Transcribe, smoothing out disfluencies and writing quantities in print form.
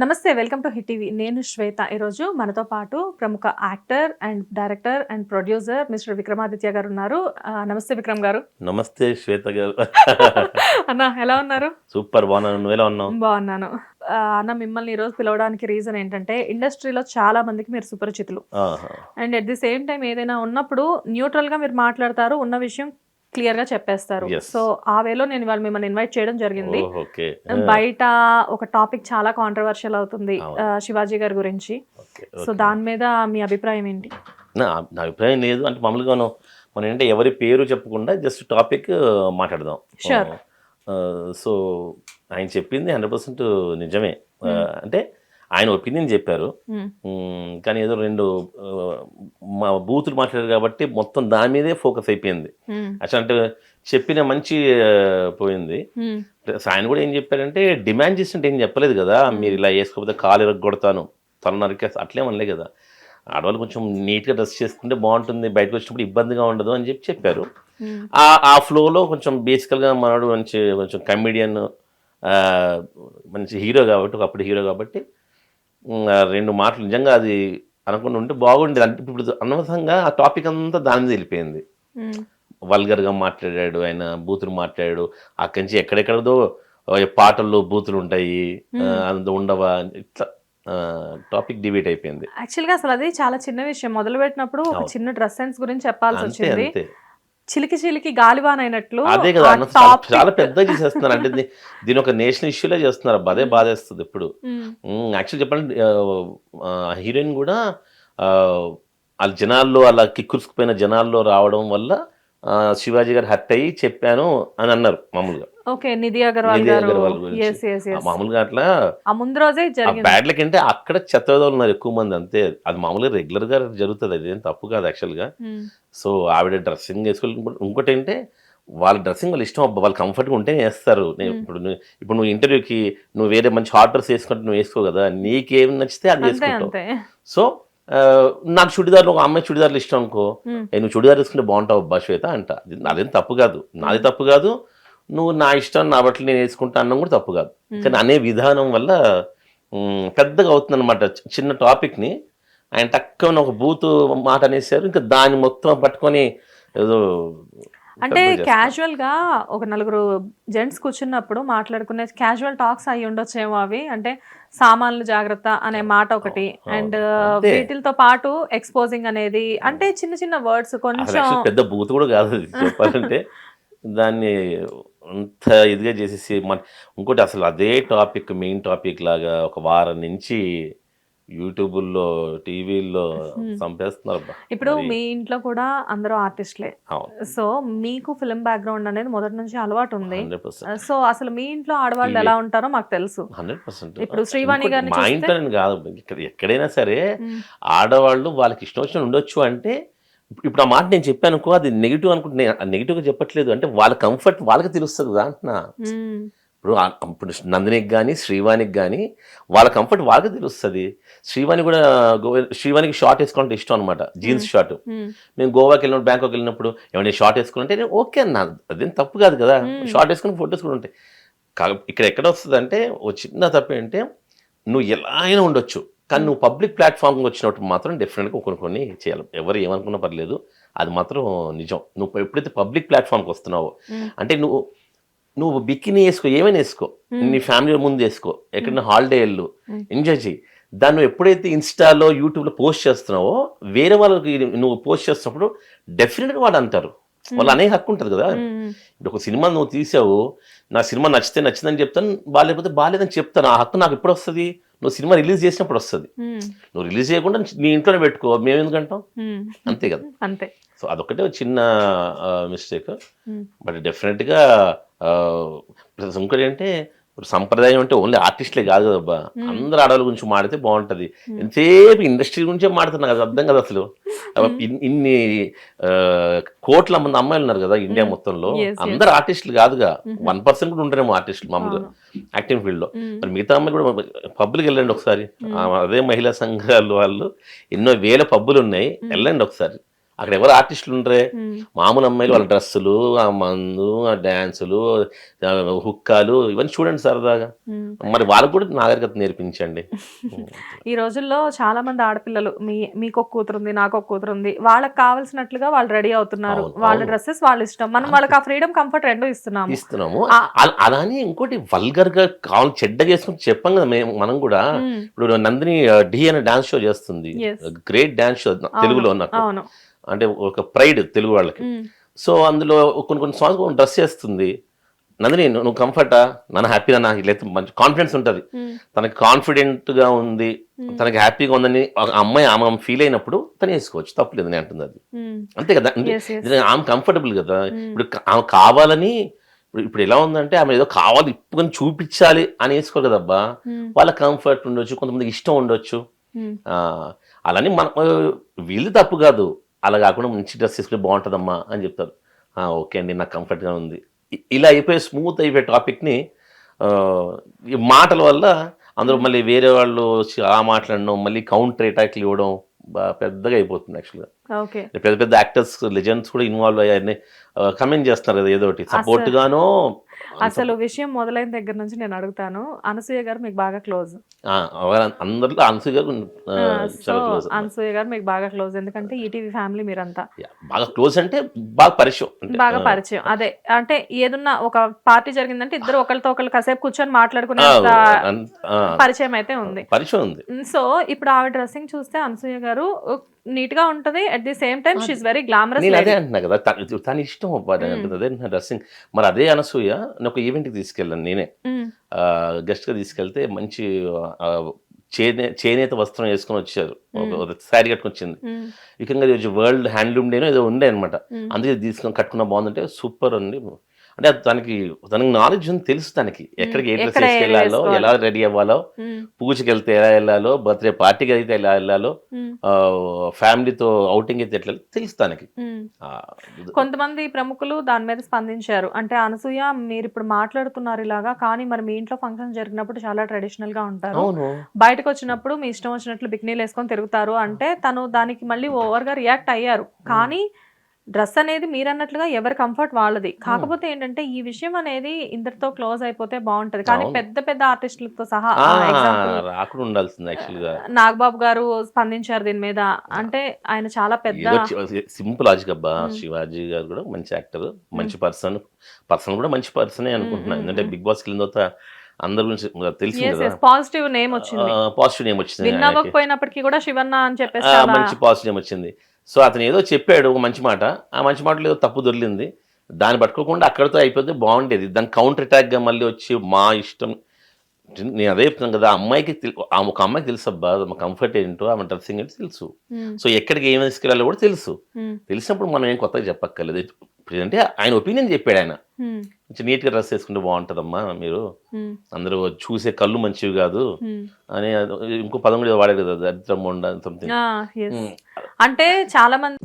నమస్తే, welcome to hit TV. నేను శ్వేత. ఈరోజు మనతో పాటు ప్రముఖ actor and director and producer mister Vikramaditya గారు ఉన్నారు. నమస్తే విక్రమ్ గారు. నమస్తే శ్వేత గారు. అన్న ఎలా ఉన్నారు? సూపర్, బాగున్నాను. నువ్వు ఎలా ఉన్నావు? బాగున్నాను అన్న. మిమ్మల్ని ఈరోజు పిలవడానికి రీజన్ ఏంటంటే, ఇండస్ట్రీలో చాలా మందికి మీరు సుపరిచితులు and at the same time ఏదైనా ఉన్నప్పుడు న్యూట్రల్ గా మీరు మాట్లాడతారు, ఉన్న విషయం క్లియర్ గా చెప్పేస్తారు. సో ఆ వేలో నేను ఇవాళ మిమ్మల్ని ఇన్వైట్ చేయడం జరిగింది. బయట ఒక టాపిక్ చాలా కాంట్రవర్షియల్ అవుతుంది శివాజీ గారి గురించి. సో దాని మీద మీ అభిప్రాయం ఏంటి? నా అభిప్రాయం లేదు అంటే మామూలుగా మనం ఏంటంటే ఎవరి పేరు చెప్పకుండా జస్ట్ టాపిక్ మాట్లాడదాం. సో ఆయన చెప్పింది 100% నిజమే. అంటే ఆయన ఒపీనియన్ చెప్పారు, కానీ ఏదో రెండు మా బూతులు మాట్లాడారు కాబట్టి మొత్తం దాని మీదే ఫోకస్ అయిపోయింది. అసలు అంటే చెప్పిన మంచి పోయింది. ఆయన కూడా ఏం చెప్పారంటే, డిమాండ్ చేస్తుంటే ఏం చెప్పలేదు కదా, మీరు ఇలా వేసుకోకపోతే కాలు ఇరగొడతాను, తను నరికే అట్లేమనలే కదా. ఆడవాళ్ళు కొంచెం నీట్గా డ్రెస్ చేసుకుంటే బాగుంటుంది, బయటకు వచ్చినప్పుడు ఇబ్బందిగా ఉండదు అని చెప్పారు. ఆ ఫ్లోలో కొంచెం బేసికల్గా మనడు కొంచెం కమెడియన్, మంచి హీరో కాబట్టి, ఒకప్పుడు హీరో కాబట్టి రెండు మాటలు నిజంగా అది అనుకుంటూ ఉంటే బాగుండేది. అంటే ఇప్పుడు అనవసరంగా ఆ టాపిక్ అంతా దాని మీద వెళ్ళిపోయింది. వల్గర్గా మాట్లాడాడు ఆయన, బూతులు మాట్లాడాడు. అక్కడి నుంచి ఎక్కడెక్కడదో పాటల్లో బూతులు ఉంటాయి, అంత ఉండవా, ఇట్లా టాపిక్ డిబేట్ అయిపోయింది. యాక్చువల్గా అసలు అది చాలా చిన్న విషయం. మొదలు పెట్టినప్పుడు ఒక చిన్న డ్రెస్ సెన్స్ గురించి చెప్పాల్సి వచ్చింది. చిలికి చిలికి గాలివాన్ అయినట్లు. అదే కదా, చాలా పెద్దగా చేసేస్తున్నారు. అంటే దీని ఒక నేషనల్ ఇష్యూలే చేస్తున్నారు. అదే బాధేస్తుంది. ఇప్పుడు యాక్చువల్ చెప్పండి, హీరోయిన్ కూడా వాళ్ళ జనాల్లో అలా కిక్కురుసుకుపోయిన జనాల్లో రావడం వల్ల శివాజీ గారు హర్ట్ అయ్యి చెప్పాను అని అన్నారు మామూలుగా. నిధి అగర్వాల్ మామూలుగా అట్లా ముందు రోజే బ్యాడ్ లక్ అంటే అక్కడ చెత్తదోళ్ళు ఉన్నారు ఎక్కువ మంది, అంతే. అది మామూలుగా రెగ్యులర్ గా జరుగుతుంది, అది ఏం తప్పు కాదు యాక్చువల్ గా. సో ఆవిడ డ్రెస్సింగ్ వేసుకోవాలి. ఇంకోటి ఏంటంటే వాళ్ళ డ్రెస్సింగ్ వాళ్ళ ఇష్టం, వాళ్ళ కంఫర్ట్గా ఉంటేనే వేస్తారు. ఇప్పుడు నువ్వు ఇంటర్వ్యూకి నువ్వు వేరే మంచి హాట్ డ్రెస్ వేసుకుంటే నువ్వు వేసుకో కదా, నీకేం నచ్చితే అది వేసుకుంటావు. సో నాకు చుడిదార్లు, ఒక అమ్మాయి చుడిదార్లు ఇష్టం అనుకో, నువ్వు చుడిదార్ వేసుకుంటే బాగుంటావు అబ్బా శ్వేత అంట. అదేం తప్పు కాదు, నాది తప్పు కాదు. నువ్వు నా ఇష్టం, నా బట్టలు నేను వేసుకుంటా అన్నం కూడా తప్పు కాదు. కానీ అనే విధానం వల్ల పెద్దగా అవుతుంది అనమాట. చిన్న టాపిక్ని ఆయన తక్కువ ఒక బూతు మాట అనేసారు, ఇంకా దాన్ని మొత్తం పట్టుకొని ఏదో అంటే క్యాజువల్ గా ఒక నలుగురు జెంట్స్ కూర్చున్నప్పుడు మాట్లాడుకునే క్యాజువల్ టాక్స్ అయ్యి ఉండొచ్చేమో అవి. అంటే సామాన్లు జాగ్రత్త అనే మాట ఒకటి, అండ్ వీటితో పాటు ఎక్స్పోజింగ్ అనేది, అంటే చిన్న చిన్న వర్డ్స్ కొంచెం పెద్ద బూత్ కూడా కాదు చెప్పాలంటే. దాన్ని అంత ఇదిగా చేసేసి ఇంకోటి అసలు అదే టాపిక్ మెయిన్ టాపిక్ లాగా ఒక వారం నుంచి యూట్యూబ్లో, టీవీల్లో చంపేస్తున్నారు. ఇప్పుడు మీ ఇంట్లో కూడా అందరూ ఆర్టిస్ట్లే, సో మీకు ఫిల్మ్ బ్యాక్గ్రౌండ్ అనేది మొదటి నుంచి అలవాటు ఉంది. సో అసలు మీ ఇంట్లో ఆడవాళ్ళు ఎలా ఉంటారో మాకు తెలుసు. 100%. ఇప్పుడు శ్రీవాణి గారిని మా ఇంట్లో కాదు, ఎక్కడైనా సరే ఆడవాళ్ళు వాళ్ళకి ఇష్టం వచ్చిన ఉండొచ్చు. అంటే ఇప్పుడు ఆ మాట నేను చెప్పాను అనుకో, అది నెగిటివ్ అనుకుంటే నెగిటివ్గా చెప్పట్లేదు. అంటే వాళ్ళ కంఫర్ట్ వాళ్ళకి తెలుస్తుంది కదా అంటున్నా. ఇప్పుడు నందినికి కానీ శ్రీవాణికి కానీ వాళ్ళ కంఫర్ట్ వాళ్ళకి తెలుస్తుంది. శ్రీవాణికి షార్ట్ వేసుకోవాలంటే ఇష్టం అనమాట, జీన్స్ షార్ట్. మేము గోవాకి వెళ్ళినప్పుడు, బ్యాంకాక్ వెళ్ళినప్పుడు ఏమైనా షార్ట్ వేసుకుంటే నేను ఓకే అన్నా, అదేం తప్పు కాదు కదా. షార్ట్ వేసుకుని ఫొటోస్ కూడా ఉంటాయి. ఇక్కడ ఎక్కడ వస్తుంది అంటే ఓ చిన్న తప్పు ఏంటంటే, నువ్వు ఎలా అయినా ఉండొచ్చు, కానీ నువ్వు పబ్లిక్ ప్లాట్ఫామ్కి వచ్చినప్పుడు మాత్రం డెఫినెట్గా కొన్ని చేయాలి. ఎవరు ఏమనుకున్నా పర్లేదు, అది మాత్రం నిజం. నువ్వు ఎప్పుడైతే పబ్లిక్ ప్లాట్ఫామ్కి వస్తున్నావో, అంటే నువ్వు బికినీ వేసుకో, ఏమైనా వేసుకో, నీ ఫ్యామిలీ ముందు వేసుకో, ఎక్కడైనా హాలిడే వెళ్ళు, ఎంజాయ్ చేయి. దాన్ని నువ్వు ఎప్పుడైతే ఇన్స్టాలో, యూట్యూబ్లో పోస్ట్ చేస్తున్నావో, వేరే వాళ్ళకి నువ్వు పోస్ట్ చేస్తున్నప్పుడు డెఫినెట్గా వాళ్ళు అంటారు. వాళ్ళు అనే హక్కు ఉంటుంది కదా. ఇప్పుడు ఒక సినిమా నువ్వు తీసావు, నా సినిమా నచ్చిందని చెప్తాను, బాగాలేకపోతే బాగాలేదని చెప్తాను. ఆ హక్కు నాకు ఎప్పుడు వస్తుంది? నువ్వు సినిమా రిలీజ్ చేసినప్పుడు వస్తుంది. నువ్వు రిలీజ్ చేయకుండా నీ ఇంట్లోనే పెట్టుకో, మేము ఎందుకంటాం? అంతే కదా. అంతే. సో అదొకటే చిన్న మిస్టేక్. బట్ డెఫినెట్గా ఇంకోటి అంటే, సంప్రదాయం అంటే ఓన్లీ ఆర్టిస్టులే కాదు కదబ్బా, అందరు ఆడవాళ్ళ గురించి మాడితే బాగుంటుంది. ఎంతసేపు ఇండస్ట్రీ గురించే మాడుతున్నా కదా, అర్థం కదా అసలు. ఇన్ని కోట్ల మంది అమ్మాయిలు ఉన్నారు కదా ఇండియా మొత్తంలో, అందరు ఆర్టిస్టులు కాదుగా, 1% కూడా ఉంటారేమో ఆర్టిస్టులు మామూలుగా యాక్టింగ్ ఫీల్డ్ లో. మరి మిగతా అమ్మాయిలు కూడా పబ్బులకి వెళ్ళండి ఒకసారి, అదే మహిళా సంఘాలు వాళ్ళు ఎన్నో వేల పబ్బులు ఉన్నాయి, వెళ్ళండి ఒకసారి. అక్కడ ఎవరు ఆర్టిస్టులు ఉండరే, మామూలు అమ్మాయిలు వాళ్ళ డ్రెస్సులు, ఆ మందు, ఆ డ్యాన్సులు, హుక్కాలు ఇవన్నీ చూడండి సరదాగా. మరి వాళ్ళకు కూడా నాగరికత నేర్పించండి. ఈ రోజుల్లో చాలా మంది ఆడపిల్లలు మీకు ఒక కూతురు ఉంది, నాకు ఒక కూతురు ఉంది, వాళ్ళకి కావాల్సినట్లుగా వాళ్ళు రెడీ అవుతున్నారు, వాళ్ళ డ్రెస్సెస్ వాళ్ళ ఇష్టం, మనం వాళ్ళకి ఆ ఫ్రీడమ్ కంఫర్ట్ రెండు ఇస్తున్నాము. అలానే ఇంకోటి వల్గర్ గా కావాలి చెడ్డ చేసుకుని చెప్పాం కదా మనం కూడా. ఇప్పుడు నందిని డి అనే డాన్స్ షో చేస్తుంది, గ్రేట్ డాన్స్ షో తెలుగులో నాకు, అంటే ఒక ప్రైడ్ తెలుగు వాళ్ళకి. సో అందులో కొన్ని సాంగ్స్ డ్రెస్ చేస్తుంది నందిని, నువ్వు కంఫర్టా, నన్ను హ్యాపీగా, నాకు లేదు మంచి కాన్ఫిడెన్స్ ఉంటుంది, తనకి కాన్ఫిడెంట్ గా ఉంది, తనకి హ్యాపీగా ఉందని అమ్మాయి ఆమె ఫీల్ అయినప్పుడు తను వేసుకోవచ్చు, తప్పలేదు నేను అంటుంది అది. అంతే కదా, ఆమె కంఫర్టబుల్ కదా. ఇప్పుడు ఆమె కావాలని, ఇప్పుడు ఎలా ఉందంటే ఆమె ఏదో కావాలి ఇప్పుకొని చూపించాలి అని వేసుకోరు కదబ్బా. వాళ్ళ కంఫర్ట్ ఉండొచ్చు, కొంతమందికి ఇష్టం ఉండొచ్చు. అలానే మన వీళ్ళు తప్పు కాదు, అలా కాకుండా మంచి డ్రెస్ వేసుకుంటే బాగుంటుందమ్మా అని చెప్తారు. ఓకే అండి, నాకు కంఫర్ట్గా ఉంది, ఇలా అయిపోయి స్మూత్ అయిపోయే టాపిక్ని ఈ మాటల వల్ల అందులో మళ్ళీ వేరే వాళ్ళు వచ్చి ఆ మాట్లాడడం, మళ్ళీ కౌంటర్ అటాక్లు ఇవ్వడం పెద్దగా అయిపోతుంది యాక్చువల్గా. పెద్ద పెద్ద యాక్టర్స్, లెజెండ్స్ కూడా ఇన్వాల్వ్ అయ్యారని కమెంట్ చేస్తున్నారు కదా, ఏదో ఒకటి సపోర్ట్ గానో. అసలు విషయం మొదలైన దగ్గర నుంచి నేను అడుగుతాను, అనసూయ గారు మీకు బాగా క్లోజ్, అందరిలో అనసూయ గారు చాలా క్లోజ్. అనసూయ గారు మీకు బాగా క్లోజ్, ఎందుకంటే ఈటీవీ ఫ్యామిలీ మీరంతా బాగా క్లోజ్, అంటే బాగా పరిచయం. అదే అంటే ఏదన్నా ఒక పార్టీ జరిగిందంటే ఇద్దరు ఒకరితో ఒకరు కాసేపు కూర్చొని మాట్లాడుకునే పరిచయం అయితే ఉంది. సో ఇప్పుడు ఆవిడ డ్రెస్సింగ్ చూస్తే అనసూయ గారు నీట్ గా ఉంటది, at the same time she is very glamorous. అదే అంటున్నా కదా, తన ఇష్టం అదే డ్రెస్సింగ్. మరి అదే అనసూయ ఒక ఈవెంట్కి తీసుకెళ్ళాను నేనే, గెస్ట్గా తీసుకెళ్తే మంచి చేనేత వస్త్రం వేసుకొని వచ్చారు, శారీ కట్టుకొని వచ్చింది. ముఖ్యంగా వరల్డ్ హ్యాండ్లూమ్ డేనో ఏదో ఉండే అనమాట, అందుకే తీసుకొని కట్టుకున్న బాగుందంటే సూపర్ అండి. అంటే తనకి నాలెడ్జ్ ఉంది, తెలుసు తనకి ఎక్కడికి ఏ డ్రెస్ వేసుకెళ్లాలో, ఎలా రెడీ అవ్వాలో, పూజకి వెళ్తే ఎలా వెళ్ళాలో, బర్త్డే పార్టీకి అయితే ఎలా వెళ్ళాలో, ఫ్యామిలీతో అవుటింగ్ అయితే ఎట్లా తెలుసు తనకి. కొంతమంది ప్రముఖులు దాని మీద స్పందించారు, అంటే అనసూయ మీరు ఇప్పుడు మాట్లాడుతున్నారు ఇలాగా, కానీ మరి మీ ఇంట్లో ఫంక్షన్ జరిగినప్పుడు చాలా ట్రెడిషనల్ గా ఉంటారు, బయటకు వచ్చినప్పుడు మీ ఇష్టం వచ్చినట్లు బికినీలు వేసుకొని తిరుగుతారు అంటే తను దానికి మళ్ళీ ఓవర్ గా రియాక్ట్ అయ్యారు. కానీ డ్రెస్ అనేది మీరు అన్నట్లుగా ఎవరి కంఫర్ట్ వాళ్ళది. కాకపోతే ఏంటంటే ఈ విషయం అనేది ఇందరితో క్లోజ్ అయిపోతే బాగుంటది, కానీ పెద్ద పెద్ద ఆర్టిస్టులతో సహా నాగబాబు గారు స్పందించారు దీని మీద, అంటే ఆయన చాలా పెద్ద సింపుల్ లాజిక్ అబ్బా. శివాజీ గారు కూడా మంచి యాక్టర్, మంచి పర్సన్ కూడా మంచి పర్సనే అనుకుంటున్నాను. ఎందుకంటే బిగ్ బాస్ కి తర్వాత అందరి గురించి తెలిసింది, పాజిటివ్ నేమ్ వచ్చింది, విన్ అవ్వకపోయినప్పటికీ కూడా శివన్న అని చెప్పేసి మంచి పాజిటివ్ నేమ్ వచ్చింది. సో అతను ఏదో చెప్పాడు ఒక మంచి మాట, ఆ మంచి మాటలో ఏదో తప్పు దొరికింది, దాన్ని పట్టుకోకుండా అక్కడితో అయిపోతే బాగుండేది. దాని కౌంటర్ అటాక్గా మళ్ళీ వచ్చి మా ఇష్టం, నేను అదే చెప్తున్నాను కదా, అమ్మాయికి ఒక అమ్మాయికి తెలుసు అబ్బా మా కంఫర్ట్ ఏంటో, ఆమె డ్రెస్సింగ్ ఏంటో తెలుసు. సో ఎక్కడికి ఏమి తీసుకెళ్ళాలో కూడా తెలుసు. తెలిసినప్పుడు మనం ఏం కొత్తగా చెప్పక్కర్లేదు. అంటే ఆయన ఒపీనియన్ చెప్పాడు, ఆయన నీట్గా డ్రెస్ వేసుకుంటే బాగుంటుందమ్మా, మీరు అందరూ చూసే కళ్ళు మంచివి కాదు అని ఇంకో పదం కూడా వాడారు కదా, దరిద్రం సంథింగ్. అంటే చాలా మంది